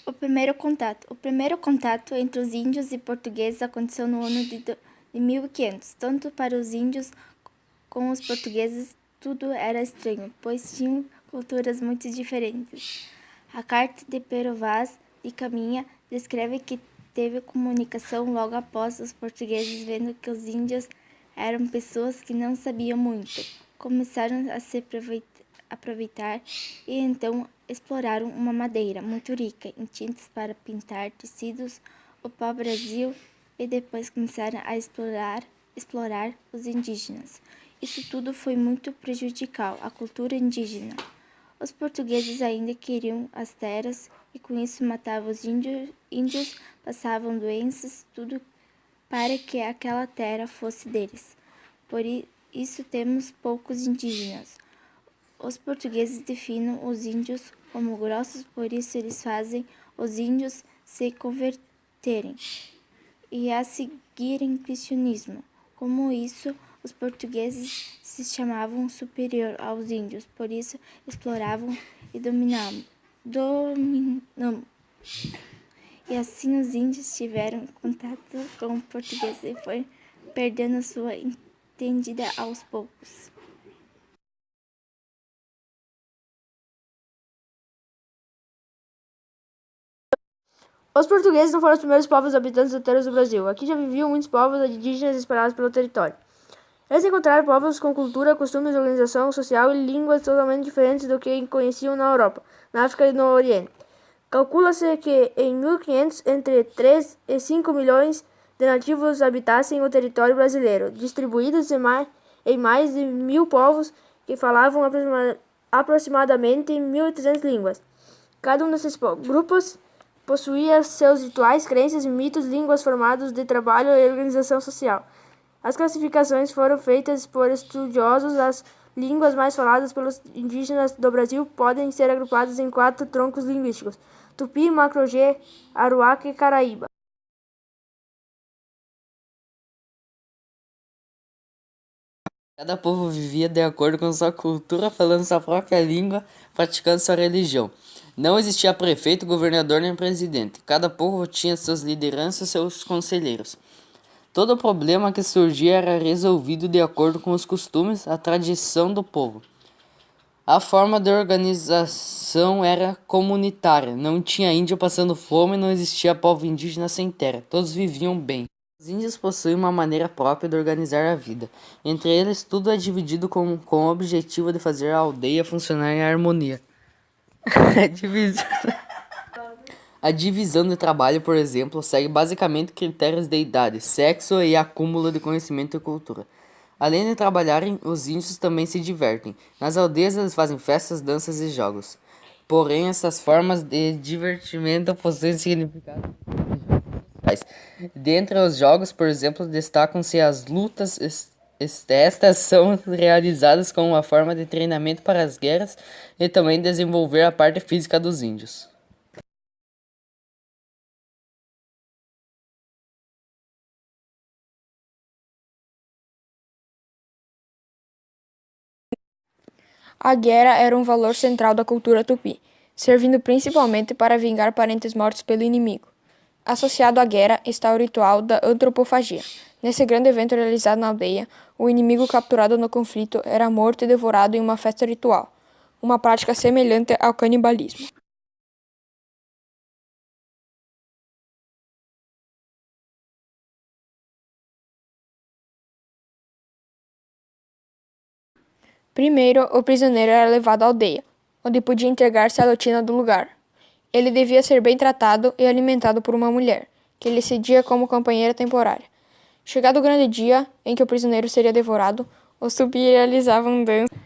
O primeiro contato entre os índios e portugueses aconteceu no ano de 1500. Tanto para os índios como os portugueses tudo era estranho, pois tinham culturas muito diferentes. A carta de Pero Vaz de Caminha descreve que teve comunicação logo após os portugueses, vendo que os índios eram pessoas que não sabiam muito. Começaram a se aproveitar e então exploraram uma madeira muito rica em tintas para pintar tecidos, o pau-brasil, e depois começaram a explorar os indígenas. Isso tudo foi muito prejudicial à cultura indígena. Os portugueses ainda queriam as terras e com isso matavam os índios, passavam doenças, tudo para que aquela terra fosse deles. Por isso temos poucos indígenas. Os portugueses definem os índios como grossos, por isso eles fazem os índios se converterem e a seguirem cristianismo. Como isso, os portugueses se chamavam superior aos índios, por isso exploravam e dominavam. E assim os índios tiveram contato com o português e foi perdendo sua entendida aos poucos. Os portugueses não foram os primeiros povos habitantes das terras do Brasil. Aqui já viviam muitos povos indígenas espalhados pelo território. Eles encontraram povos com cultura, costumes, organização social e línguas totalmente diferentes do que conheciam na Europa, na África e no Oriente. Calcula-se que em 1500 entre 3 e 5 milhões de nativos habitassem o território brasileiro, distribuídos em mais de 1000 povos que falavam aproximadamente 1.300 línguas. Cada um desses grupos possuía seus rituais, crenças e mitos, línguas, formatos de trabalho e organização social. As classificações foram feitas por estudiosos. As línguas mais faladas pelos indígenas do Brasil podem ser agrupadas em 4 troncos linguísticos: Tupi, Macro-G, Aruaca e Caraíba. Cada povo vivia de acordo com sua cultura, falando sua própria língua, praticando sua religião. Não existia prefeito, governador nem presidente. Cada povo tinha suas lideranças e seus conselheiros. Todo problema que surgia era resolvido de acordo com os costumes, a tradição do povo. A forma de organização era comunitária. Não tinha índio passando fome, não existia povo indígena sem terra. Todos viviam bem. Os índios possuem uma maneira própria de organizar a vida. Entre eles, tudo é dividido com o objetivo de fazer a aldeia funcionar em harmonia. A divisão de trabalho, por exemplo, segue basicamente critérios de idade, sexo e acúmulo de conhecimento e cultura. Além de trabalharem, os índios também se divertem. Nas aldeias eles fazem festas, danças e jogos. Porém, essas formas de divertimento possuem significado. Dentre os jogos, por exemplo, destacam-se as lutas. Estas são realizadas como uma forma de treinamento para as guerras e também desenvolver a parte física dos índios. A guerra era um valor central da cultura tupi, servindo principalmente para vingar parentes mortos pelo inimigo. Associado à guerra está o ritual da antropofagia. Nesse grande evento realizado na aldeia, o inimigo capturado no conflito era morto e devorado em uma festa ritual, uma prática semelhante ao canibalismo. Primeiro, o prisioneiro era levado à aldeia, onde podia entregar-se à rotina do lugar. Ele devia ser bem tratado e alimentado por uma mulher, que lhe cedia como companheira temporária. Chegado o grande dia em que o prisioneiro seria devorado, os tupi realizavam danças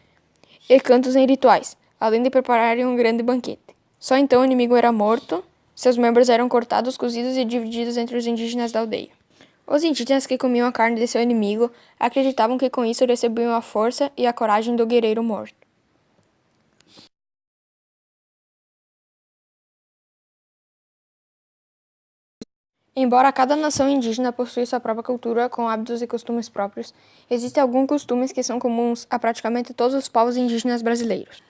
e cantos em rituais, além de prepararem um grande banquete. Só então o inimigo era morto, seus membros eram cortados, cozidos e divididos entre os indígenas da aldeia. Os indígenas que comiam a carne de seu inimigo acreditavam que com isso recebiam a força e a coragem do guerreiro morto. Embora cada nação indígena possua sua própria cultura com hábitos e costumes próprios, existem alguns costumes que são comuns a praticamente todos os povos indígenas brasileiros.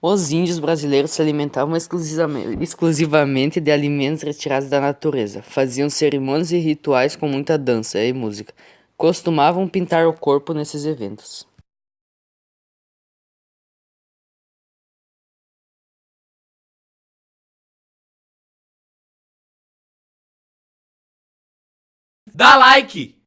Os índios brasileiros se alimentavam exclusivamente de alimentos retirados da natureza. Faziam cerimônias e rituais com muita dança e música. Costumavam pintar o corpo nesses eventos. Dá like!